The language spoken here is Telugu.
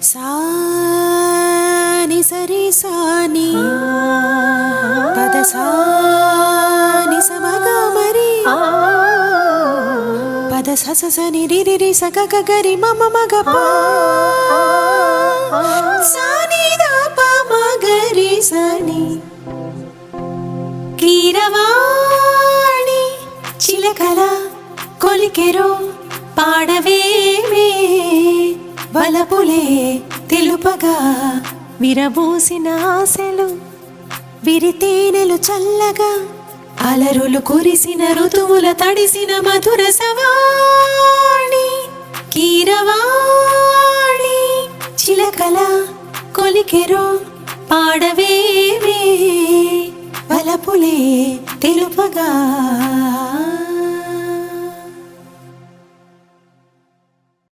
సాని సరి సాని పద సాని సమగా మరి పద సస సని రి రి రి సగ గ గరి మమ మగ పా సాని దా ప మగరి సని కీరవాణి చిలకల కొలికెరో పాడవేమే వలపులే తెలుపగా విరబూసిన ఆశలు విరితేనెలు చల్లగా అలరులు కురిసిన ఋతువుల తడిసిన మధుర సవాణి కీరవాణి చిలకల కొలికెరో పాడవేమే వలపులే తెలుపగా